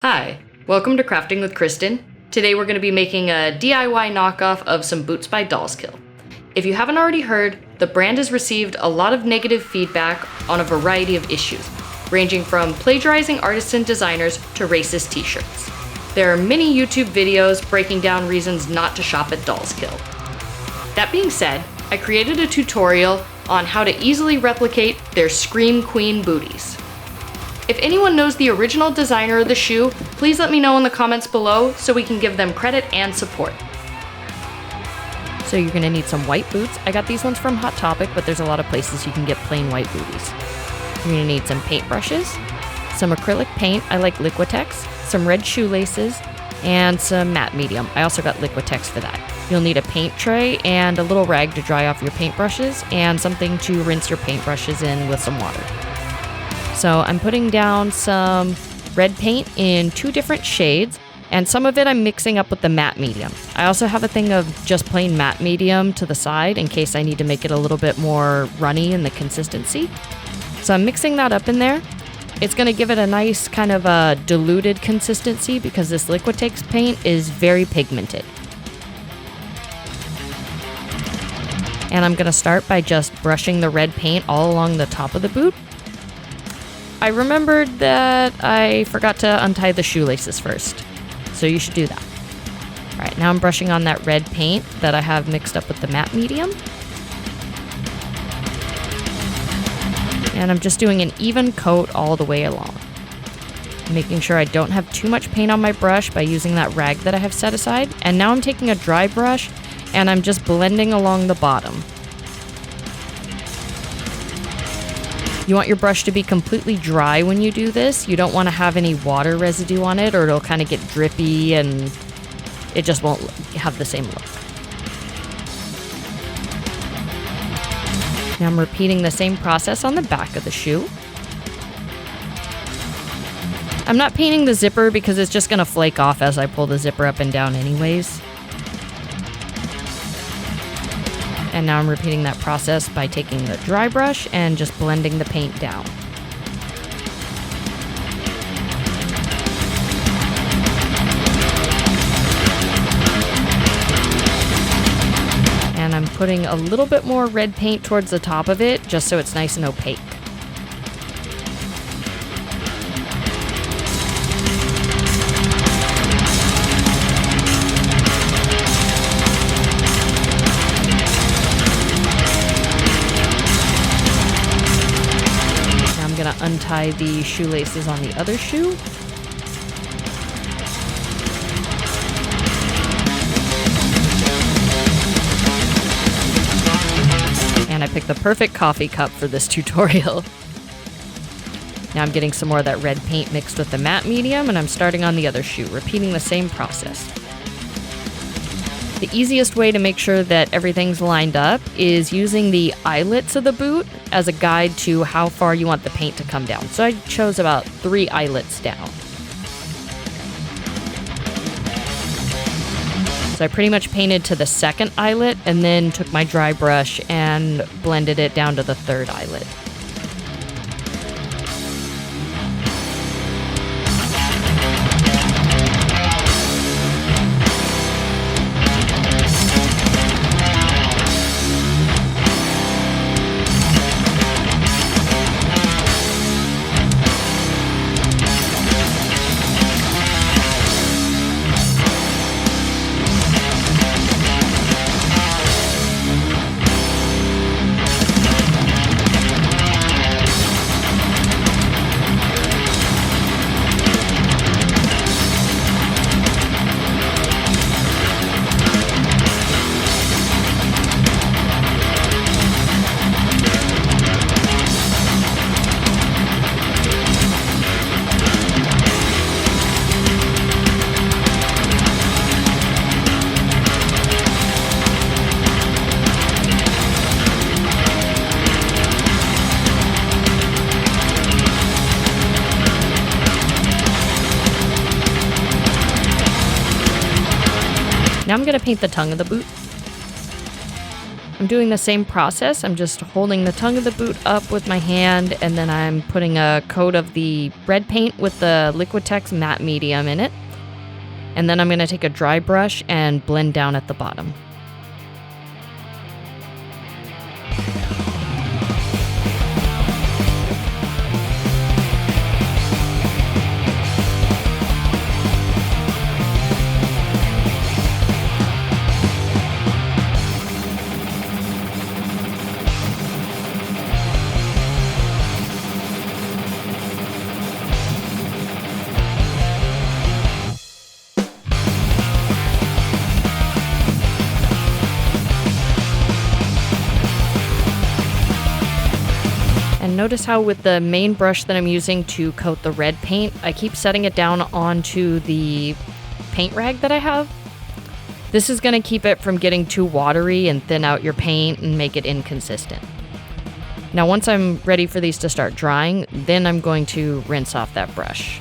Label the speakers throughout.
Speaker 1: Hi, welcome to Crafting with Kristen. Today we're going to be making a DIY knockoff of some boots by Dollskill. If you haven't already heard, the brand has received a lot of negative feedback on a variety of issues, ranging from plagiarizing artists and designers to racist t-shirts. There are many YouTube videos breaking down reasons not to shop at Dollskill. That being said, I created a tutorial on how to easily replicate their Scream Queen booties. If anyone knows the original designer of the shoe, please let me know in the comments below so we can give them credit and support.
Speaker 2: So you're gonna need some white boots. I got these ones from Hot Topic, but there's a lot of places you can get plain white booties. You're gonna need some paintbrushes, some acrylic paint, I like Liquitex, some red shoelaces, and some matte medium. I also got Liquitex for that. You'll need a paint tray and a little rag to dry off your paintbrushes and something to rinse your paintbrushes in with some water. So I'm putting down some red paint in 2 different shades, and some of it I'm mixing up with the matte medium. I also have a thing of just plain matte medium to the side in case I need to make it a little bit more runny in the consistency. So I'm mixing that up in there. It's going to give it a nice kind of a diluted consistency because this Liquitex paint is very pigmented. And I'm going to start by just brushing the red paint all along the top of the boot. I remembered that I forgot to untie the shoelaces first, so you should do that. All right, now I'm brushing on that red paint that I have mixed up with the matte medium. And I'm just doing an even coat all the way along, making sure I don't have too much paint on my brush by using that rag that I have set aside. And now I'm taking a dry brush and I'm just blending along the bottom. You want your brush to be completely dry when you do this. You don't want to have any water residue on it or it'll kind of get drippy and it just won't have the same look. Now I'm repeating the same process on the back of the shoe. I'm not painting the zipper because it's just going to flake off as I pull the zipper up and down anyways. And now I'm repeating that process by taking the dry brush and just blending the paint down. And I'm putting a little bit more red paint towards the top of it just so it's nice and opaque. Gonna untie the shoelaces on the other shoe. And I picked the perfect coffee cup for this tutorial. Now I'm getting some more of that red paint mixed with the matte medium and I'm starting on the other shoe, repeating the same process. The easiest way to make sure that everything's lined up is using the eyelets of the boot as a guide to how far you want the paint to come down. So I chose about 3 eyelets down. So I pretty much painted to the 2nd eyelet and then took my dry brush and blended it down to the 3rd eyelet. Now I'm going to paint the tongue of the boot. I'm doing the same process. I'm just holding the tongue of the boot up with my hand, and then I'm putting a coat of the red paint with the Liquitex matte medium in it. And then I'm going to take a dry brush and blend down at the bottom. And notice how with the main brush that I'm using to coat the red paint, I keep setting it down onto the paint rag that I have. This is going to keep it from getting too watery and thin out your paint and make it inconsistent. Now once I'm ready for these to start drying, then I'm going to rinse off that brush.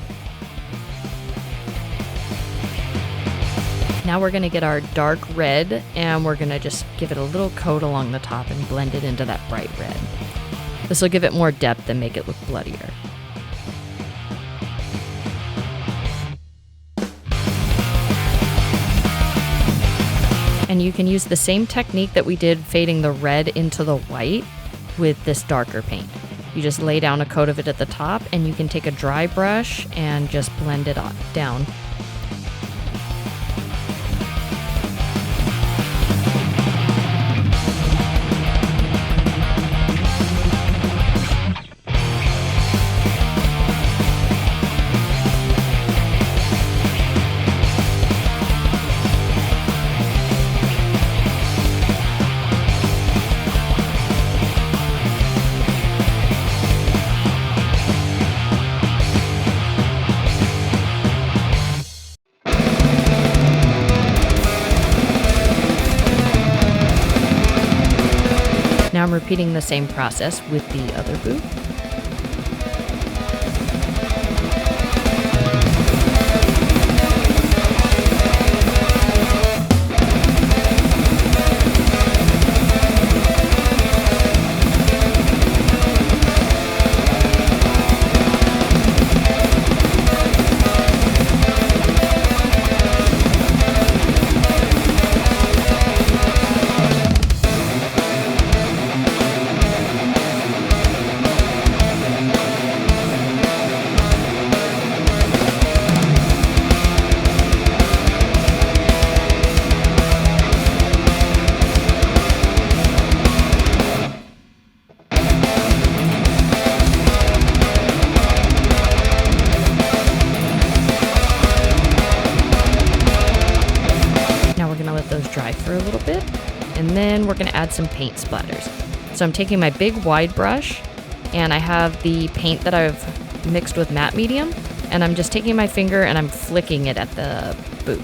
Speaker 2: Now we're going to get our dark red and we're going to just give it a little coat along the top and blend it into that bright red. This will give it more depth and make it look bloodier. And you can use the same technique that we did fading the red into the white with this darker paint. You just lay down a coat of it at the top and you can take a dry brush and just blend it down. Now I'm repeating the same process with the other boot. Dry for a little bit, and then we're going to add some paint splatters. So I'm taking my big wide brush and I have the paint that I've mixed with matte medium, and I'm just taking my finger and I'm flicking it at the boot.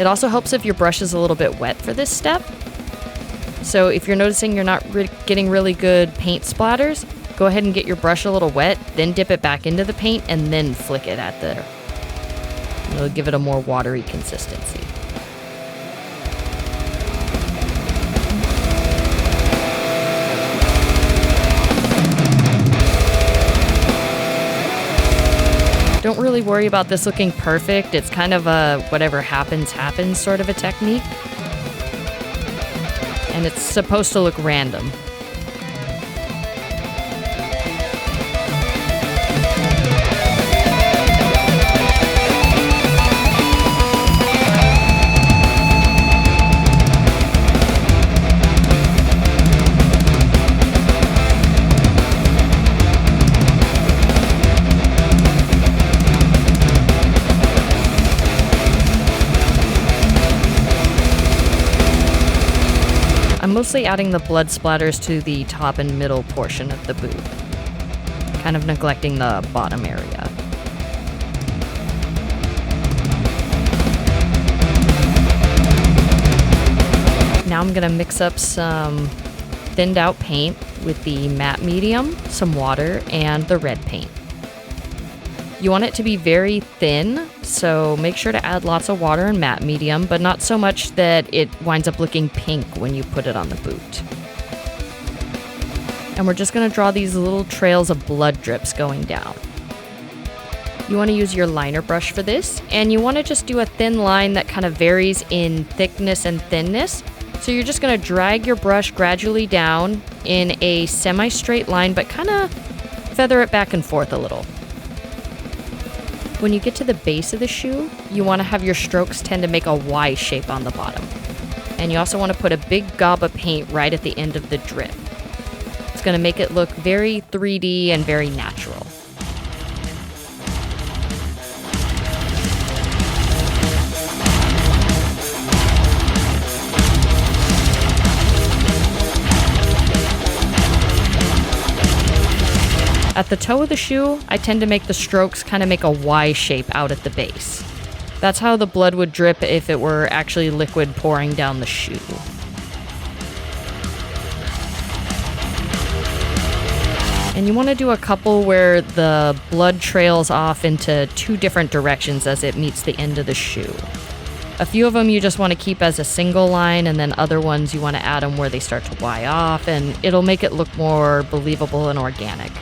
Speaker 2: It also helps if your brush is a little bit wet for this step. So if you're noticing you're not getting really good paint splatters, go ahead and get your brush a little wet, then dip it back into the paint and then flick it at the, it'll give it a more watery consistency. Don't really worry about this looking perfect. It's kind of a whatever happens, happens sort of a technique. And it's supposed to look random. I'm mostly adding the blood splatters to the top and middle portion of the boot, kind of neglecting the bottom area. Now I'm going to mix up some thinned out paint with the matte medium, some water, and the red paint. You want it to be very thin, so make sure to add lots of water and matte medium, but not so much that it winds up looking pink when you put it on the boot. And we're just gonna draw these little trails of blood drips going down. You wanna use your liner brush for this, and you wanna just do a thin line that kind of varies in thickness and thinness. So you're just gonna drag your brush gradually down in a semi-straight line, but kind of feather it back and forth a little. When you get to the base of the shoe, you want to have your strokes tend to make a Y shape on the bottom. And you also want to put a big gob of paint right at the end of the drip. It's going to make it look very 3D and very natural. At the toe of the shoe, I tend to make the strokes kind of make a Y shape out at the base. That's how the blood would drip if it were actually liquid pouring down the shoe. And you want to do a couple where the blood trails off into two different directions as it meets the end of the shoe. A few of them you just want to keep as a single line, and then other ones you want to add them where they start to Y off, and it'll make it look more believable and organic.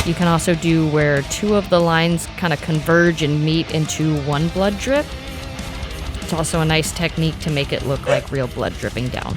Speaker 2: You can also do where two of the lines kind of converge and meet into one blood drip. It's also a nice technique to make it look like real blood dripping down.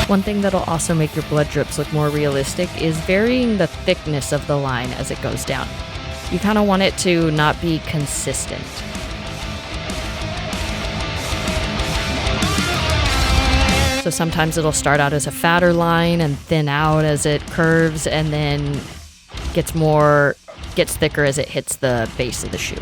Speaker 2: One thing that'll also make your blood drips look more realistic is varying the thickness of the line as it goes down. You kind of want it to not be consistent. So sometimes it'll start out as a fatter line and thin out as it curves, and then gets thicker as it hits the base of the shoe.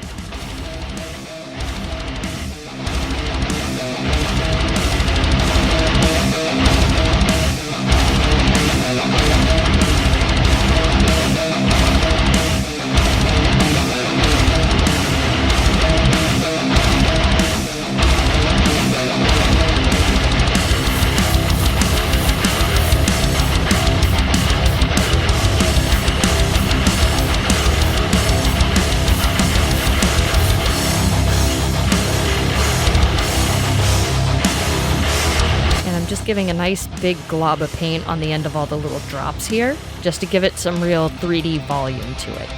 Speaker 2: Just giving a nice big glob of paint on the end of all the little drops here, just to give it some real 3D volume to it.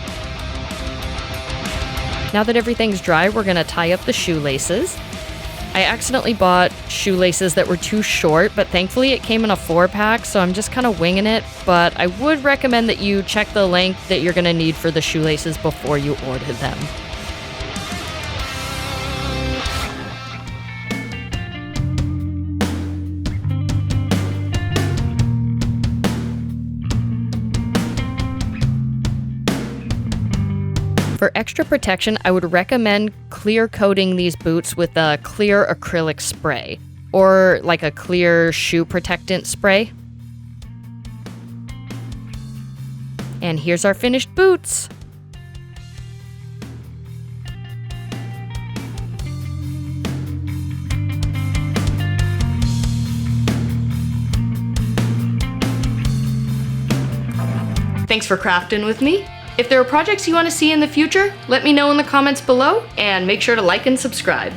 Speaker 2: Now that everything's dry, we're gonna tie up the shoelaces. I accidentally bought shoelaces that were too short, but thankfully it came in a 4-pack, so I'm just kind of winging it, but I would recommend that you check the length that you're gonna need for the shoelaces before you order them. For extra protection, I would recommend clear coating these boots with a clear acrylic spray, or like a clear shoe protectant spray. And here's our finished boots.
Speaker 1: Thanks for crafting with me. If there are projects you want to see in the future, let me know in the comments below, and make sure to like and subscribe.